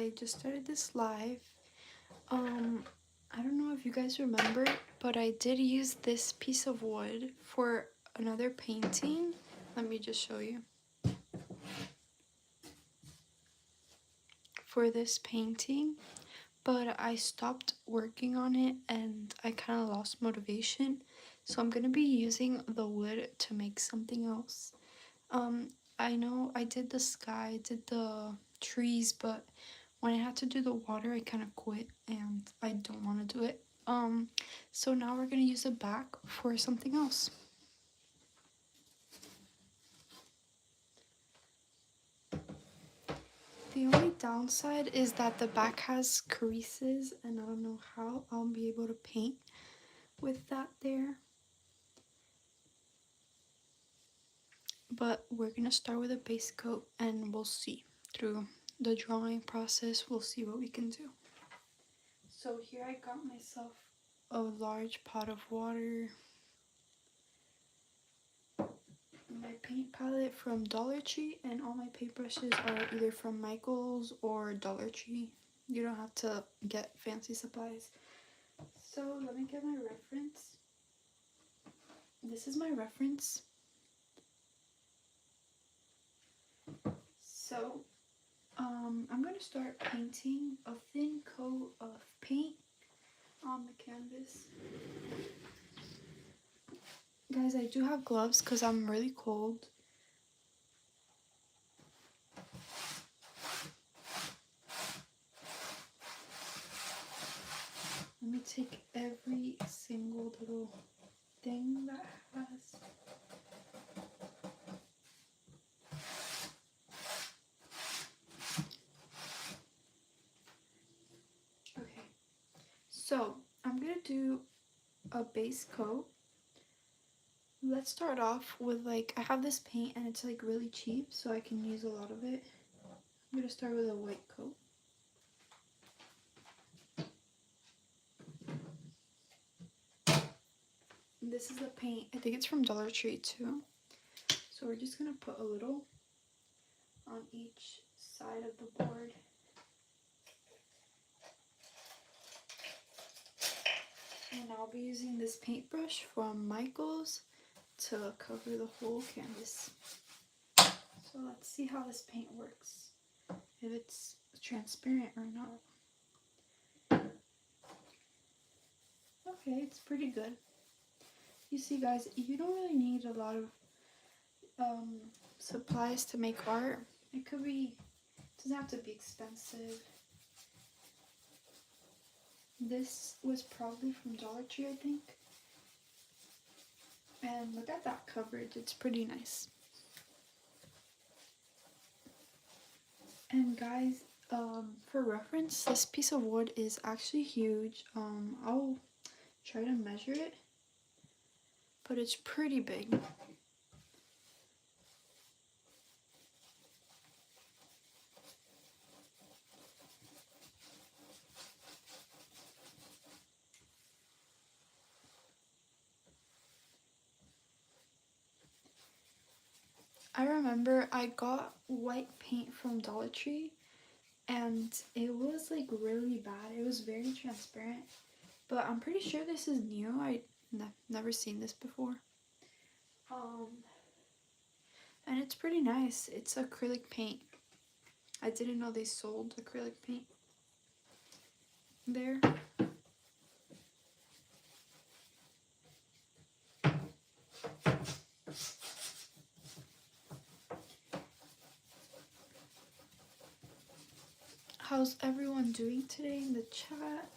I just started this live. I don't know if you guys remember, but I did use this piece of wood for another painting. Let me just show you. For this painting, but I stopped working on it and I kind of lost motivation. So I'm gonna be using the wood to make something else. I know I did the sky, I did the trees, but when I had to do the water, I kind of quit and I don't want to do it. So now we're gonna use it back for something else. The only downside is that the back has creases and I don't know how I'll be able to paint with that there. But we're gonna start with a base coat and we'll see. Through the drawing process, we'll see what we can do. So here I got myself a large pot of water. My paint palette from Dollar Tree, and all my paintbrushes are either from Michaels or Dollar Tree. You don't have to get fancy supplies. So let me get my reference. This is my reference. So I'm gonna start painting a thin coat of paint on the canvas. Guys, I do have gloves because I'm really cold. Let me take every single little thing that has. Okay, so I'm gonna do a base coat. Let's start off with I have this paint and it's really cheap, so I can use a lot of it. I'm gonna start with a white coat. And this is the paint. I think it's from Dollar Tree too. So we're just gonna put a little on each side of the board. And I'll be using this paintbrush from Michaels to cover the whole canvas. So let's see how this paint works, if it's transparent or not. Okay, it's pretty good. You see guys, you don't really need a lot of supplies to make art. It doesn't have to be expensive. This was probably from Dollar Tree, I think. And look at that coverage, it's pretty nice. And guys, for reference, this piece of wood is actually huge. I'll try to measure it, but it's pretty big. I remember I got white paint from Dollar Tree and it was really bad. It was very transparent, but I'm pretty sure this is new. Never seen this before. And it's pretty nice. It's acrylic paint. I didn't know they sold acrylic paint there. How's everyone doing today in the chat?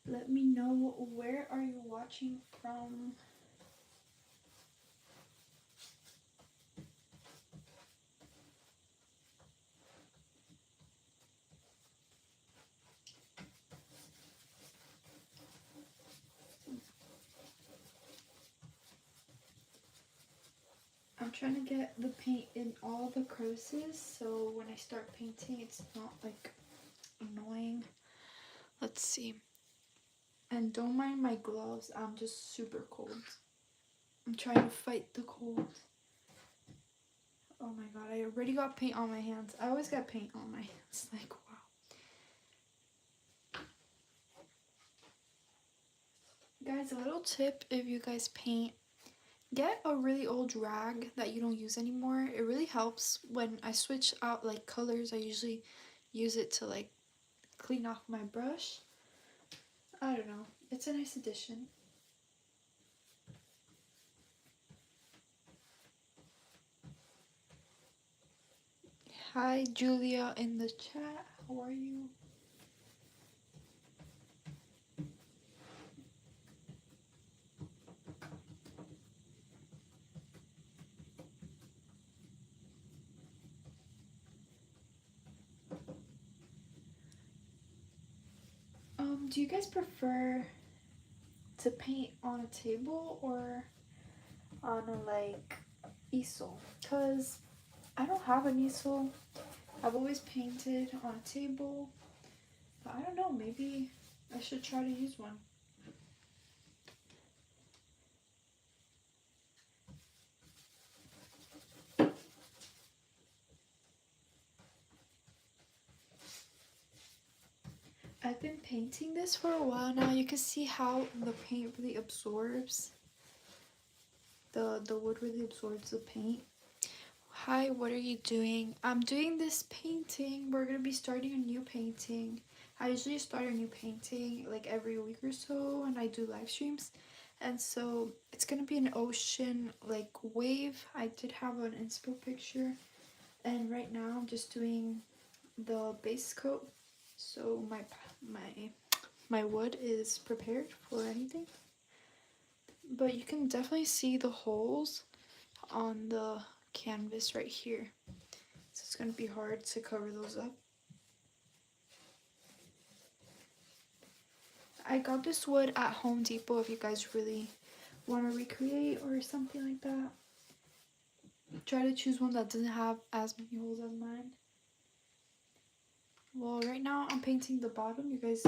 Let me know, where are you watching from? I'm trying to get the paint in all the crevices so when I start painting it's not annoying. Let's see. And don't mind my gloves, I'm just super cold. I'm trying to fight the cold. Oh my god, I already got paint on my hands. I always got paint on my hands, wow. Guys, a little tip: if you guys paint, get a really old rag that you don't use anymore. It really helps. When I switch out like colors, I usually use it to like clean off my brush. I don't know, it's a nice addition. Hi Julia in the chat, how are you? Do you guys prefer to paint on a table or on a like easel? Cause I don't have an easel. I've always painted on a table, but I don't know, maybe I should try to use one. I've been painting this for a while now. You can see how the paint really absorbs. The wood really absorbs the paint. Hi, what are you doing? I'm doing this painting. We're gonna be starting a new painting. I usually start a new painting like every week or so, and I do live streams. And so it's gonna be an ocean like wave. I did have an inspo picture, and right now I'm just doing the base coat. So my wood is prepared for anything. But you can definitely see the holes on the canvas right here. So it's going to be hard to cover those up. I got this wood at Home Depot if you guys really want to recreate or something like that. Try to choose one that doesn't have as many holes as mine. Well, right now I'm painting the bottom. You guys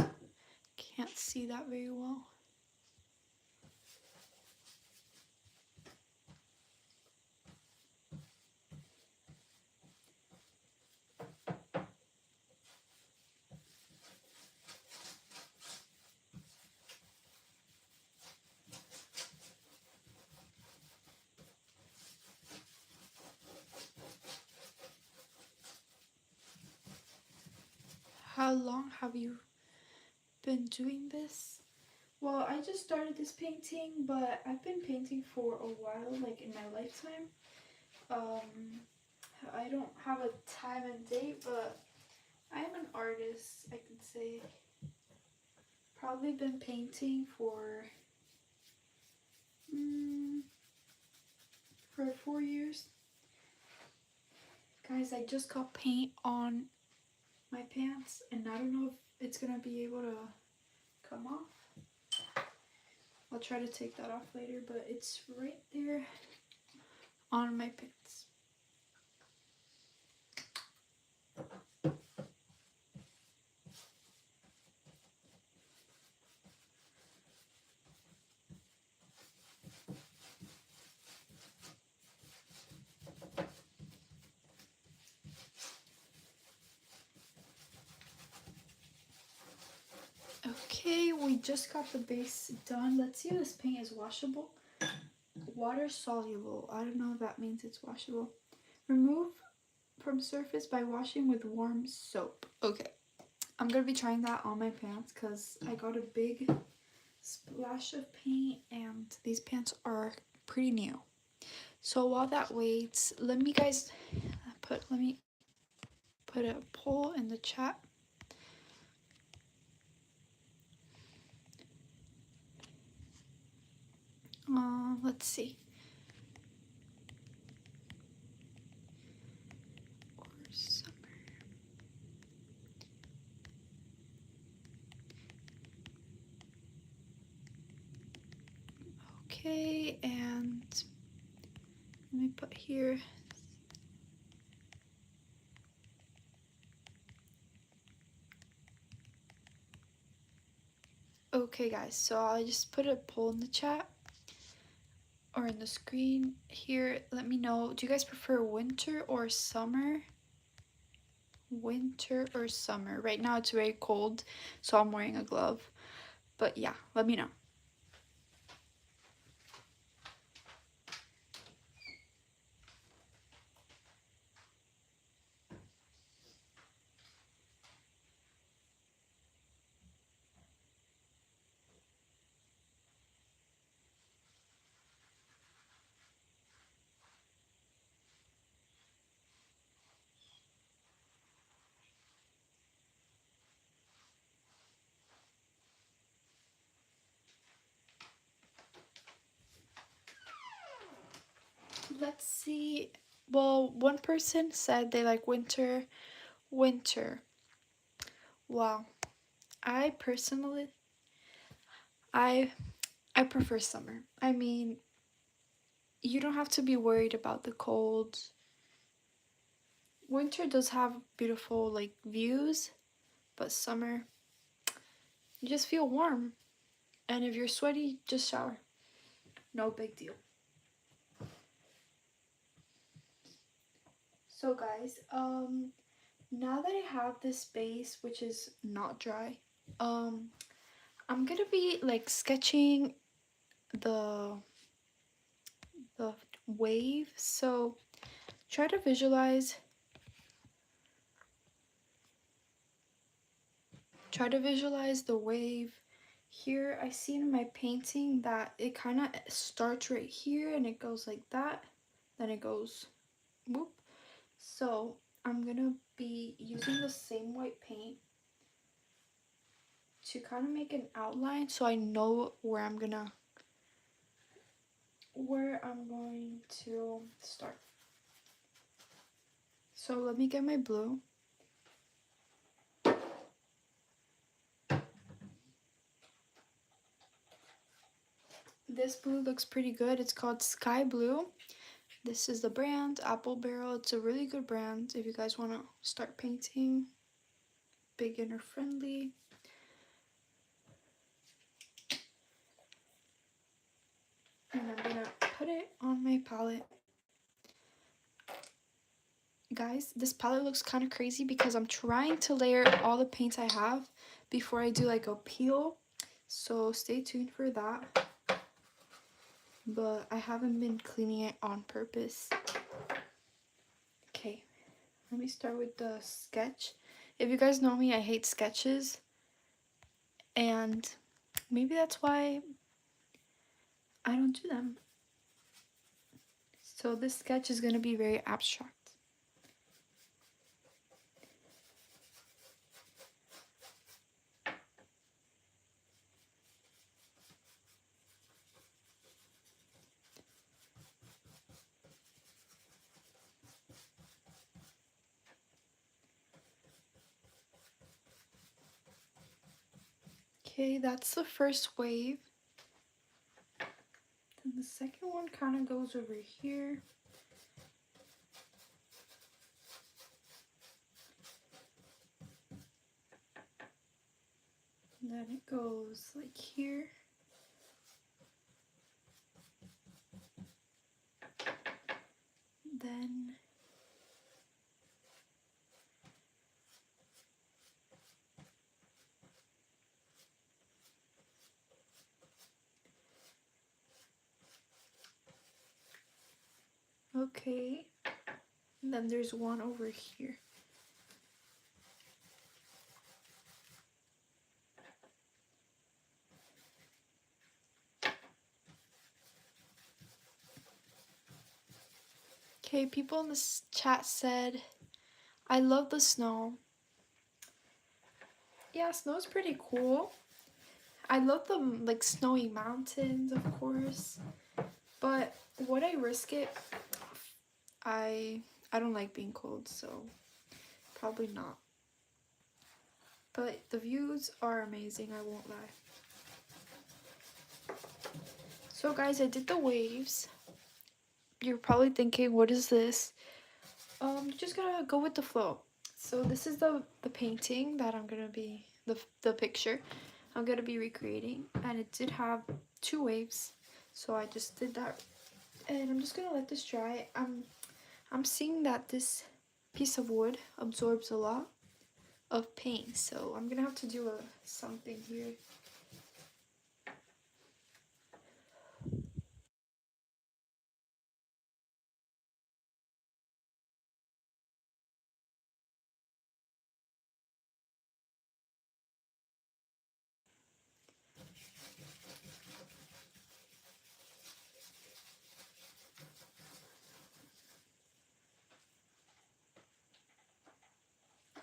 can't see that very well. How long have you been doing this? Well, I just started this painting, but I've been painting for a while, like in my lifetime. I don't have a time and date, but I am an artist, I can say. Probably been painting for 4 years. Guys, I just got paint on my pants, and I don't know if it's gonna be able to come off. I'll try to take that off later, but it's right there on my pants. Okay, we just got the base done. Let's see if this paint is washable. Water soluble. I don't know if that means it's washable. Remove from surface by washing with warm soap. Okay, I'm gonna be trying that on my pants because I got a big splash of paint and these pants are pretty new. So while that waits, let me put a poll in the chat. Let's see. Or summer. Okay, and let me put here. Okay guys, so I just put a poll in the chat or in the screen here. Let me know, do you guys prefer winter or summer? Winter or summer? Right now it's very cold, so I'm wearing a glove. But yeah, let me know. let's see. Well, one person said they like winter. Winter. Wow. I personally, I I prefer summer. I mean, you don't have to be worried about the cold. Winter does have beautiful like views, but summer, you just feel warm. And if you're sweaty, just shower. No big deal. So guys, now that I have this base which is not dry, um I'm gonna be like sketching the the wave. So try to visualize the wave. Here I see in my painting that it kind of starts right here and it goes like that, then it goes whoop. So I'm gonna be using the same white paint to kind of make an outline so I know where I'm going to start. So let me get my blue. This blue looks pretty good. It's called Sky Blue. This is the brand, Apple Barrel. It's a really good brand if you guys want to start painting. Beginner friendly. And I'm gonna put it on my palette. Guys, this palette looks kind of crazy because I'm trying to layer all the paints I have before I do like a peel. So stay tuned for that. But I haven't been cleaning it on purpose. Okay, let me start with the sketch. If you guys know me, I hate sketches. And maybe that's why I don't do them. So this sketch is going to be very abstract. Okay, that's the first wave. Then the second one kind of goes over here. And then it goes like here. Then okay. And then there's one over here. Okay, people in this chat said, I love the snow. Yeah, snow's pretty cool. I love the like snowy mountains, of course. But would I risk it? I don't like being cold, so probably not. But the views are amazing, I won't lie. So guys, I did the waves. You're probably thinking, what is this? You just gotta go with the flow. So this is the painting that I'm gonna be, the picture I'm gonna be recreating. And it did have 2 waves. So I just did that. And I'm just gonna let this dry. I'm seeing that this piece of wood absorbs a lot of paint, so I'm gonna have to do something here.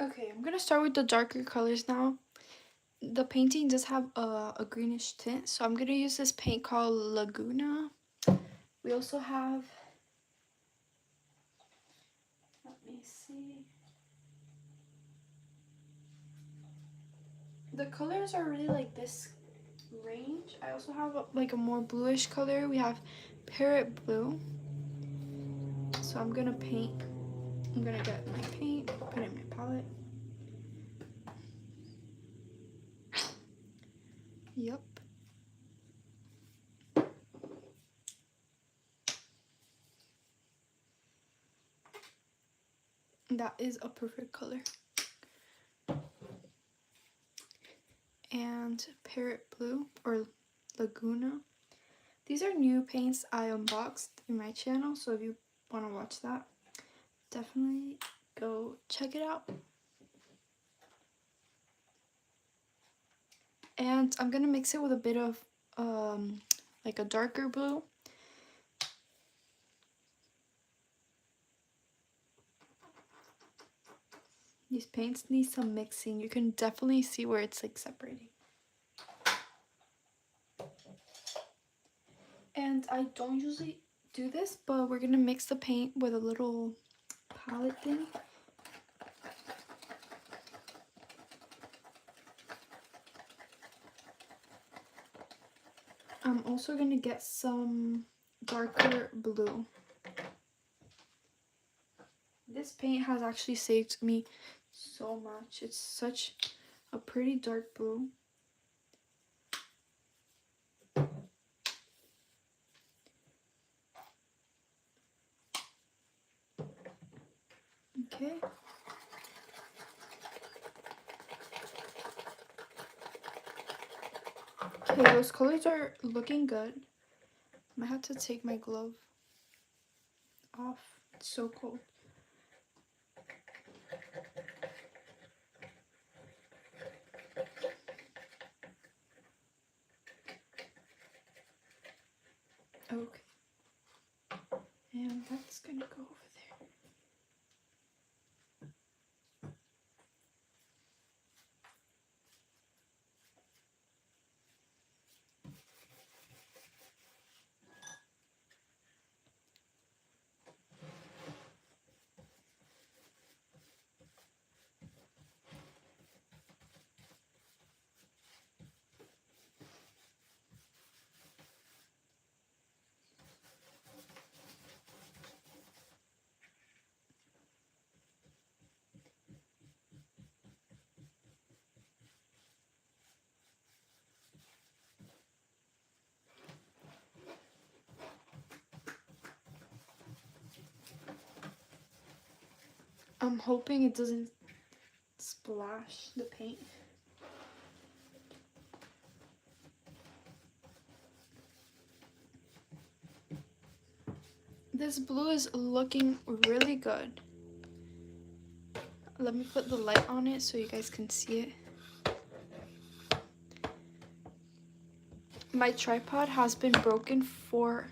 Okay, I'm gonna start with the darker colors now. The painting does have a greenish tint, so I'm gonna use this paint called Laguna. We also have The colors are really like this range. I also have like a more bluish color. We have Parrot Blue. So I'm gonna get my paint, put it in my palette. Yep. That is a perfect color. And Parrot Blue or Laguna. These are new paints I unboxed in my channel, so if you want to watch that, definitely go check it out. And I'm gonna mix it with a bit of like a darker blue. These paints need some mixing. You can definitely see where it's like separating. And I don't usually do this, but we're gonna mix the paint with a little palette thing. I'm also gonna get some darker blue. This paint has actually saved me so much. It's such a pretty dark blue. Okay. Okay, those colors are looking good. I might have to take my glove off. It's so cold. Okay. And that's gonna go over there. I'm hoping it doesn't splash the paint. This blue is looking really good. Let me put the light on it so you guys can see it. My tripod has been broken for,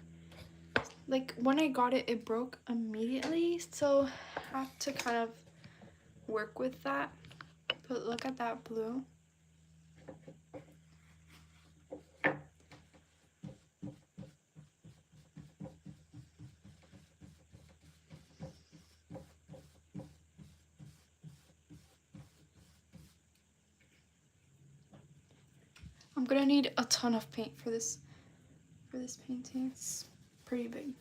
like, when I got it, it broke immediately, so I have to kind of work with that. But look at that blue. I'm gonna need a ton of paint for this painting. It's pretty big.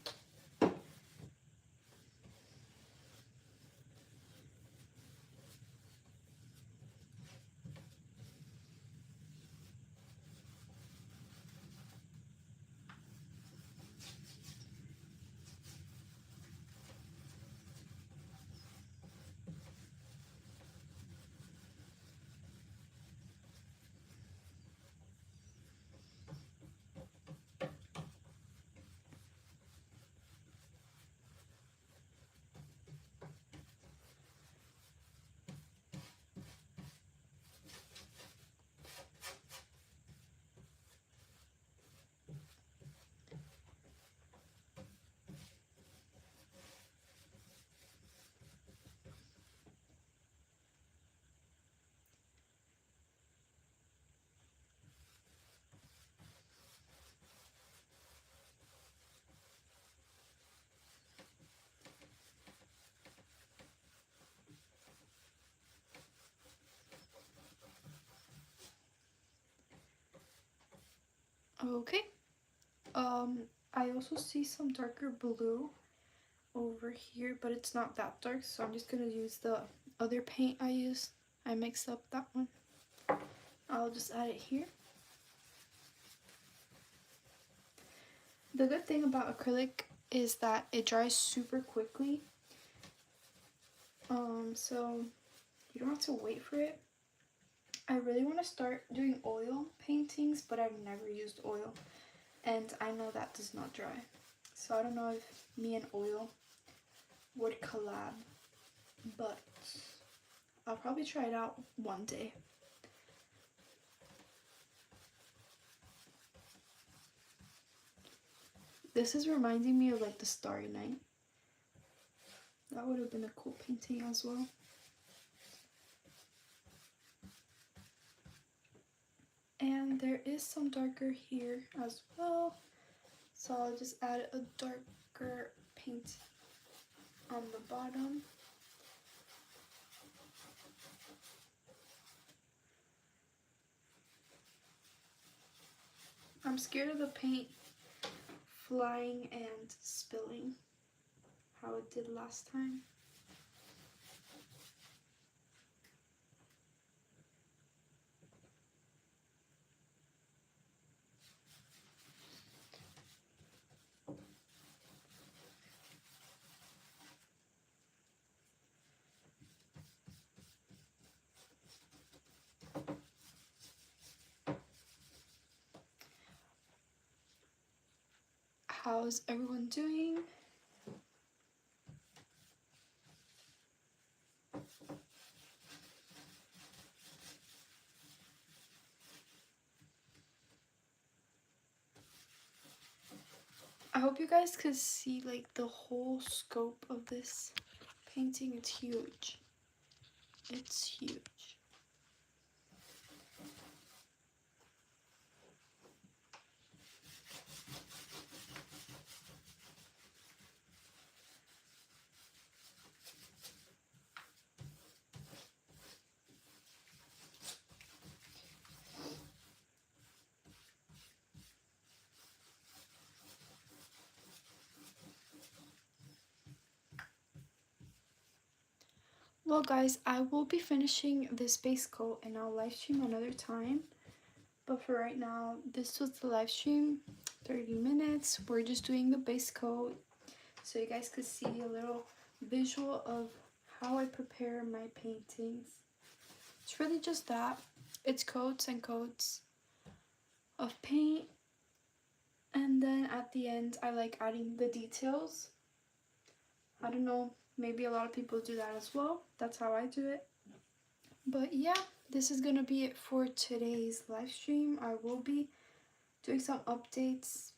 Okay. Um, I also see some darker blue over here, but it's not that dark, so I'm just gonna use the other paint I used. I mixed up that one. I'll just add it here. The good thing about acrylic is that it dries super quickly. So you don't have to wait for it. I really want to start doing oil paintings, but I've never used oil, and I know that does not dry. So I don't know if me and oil would collab, but I'll probably try it out one day. This is reminding me of like the Starry Night. That would have been a cool painting as well. And there is some darker here as well. So I'll just add a darker paint on the bottom. I'm scared of the paint flying and spilling, how it did last time. How's everyone doing? I hope you guys could see like the whole scope of this painting. It's huge. It's huge. Well guys, I will be finishing this base coat and I'll live stream another time. But for right now, this was the live stream, 30 minutes. We're just doing the base coat so you guys could see a little visual of how I prepare my paintings. It's really just that. It's coats and coats of paint. And then at the end, I like adding the details. I don't know, maybe a lot of people do that as well. That's how I do it. But yeah, this is gonna be it for today's live stream. I will be doing some updates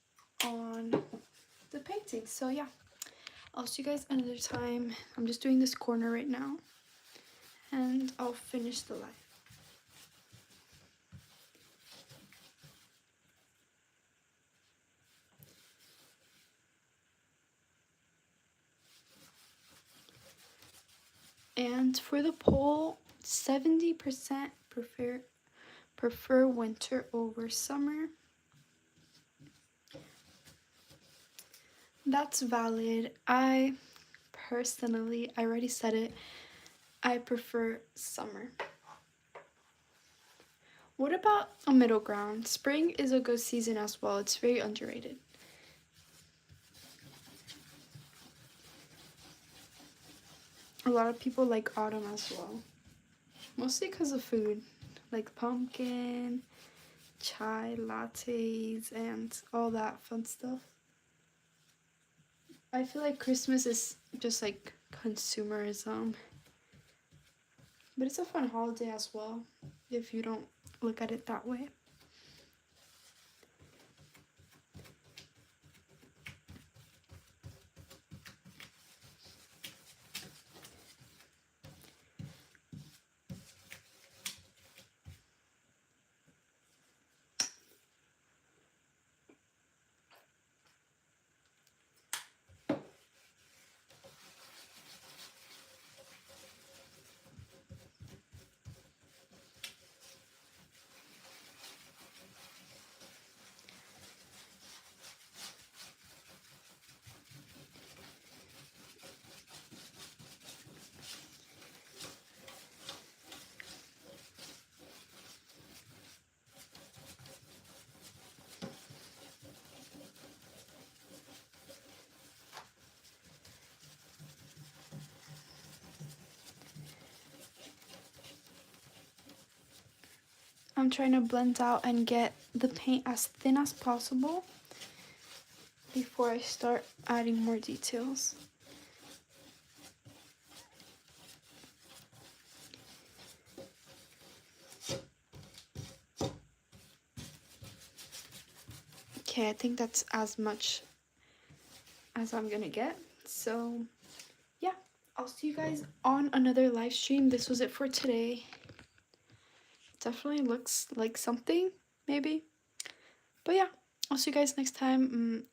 on the paintings. So yeah, I'll see you guys another time. I'm just doing this corner right now and I'll finish the live. And for the poll, 70% prefer winter over summer. That's valid. I personally, I already said it, I prefer summer. What about a middle ground? Spring is a good season as well. It's very underrated. A lot of people like autumn as well. Mostly because of food. Like pumpkin, chai lattes, and all that fun stuff. I feel like Christmas is just like consumerism. But it's a fun holiday as well, if you don't look at it that way. I'm trying to blend out and get the paint as thin as possible before I start adding more details. Okay, I think that's as much as I'm gonna get. So yeah, I'll see you guys on another live stream. This was it for today. Definitely looks like something, maybe. But yeah, I'll see you guys next time.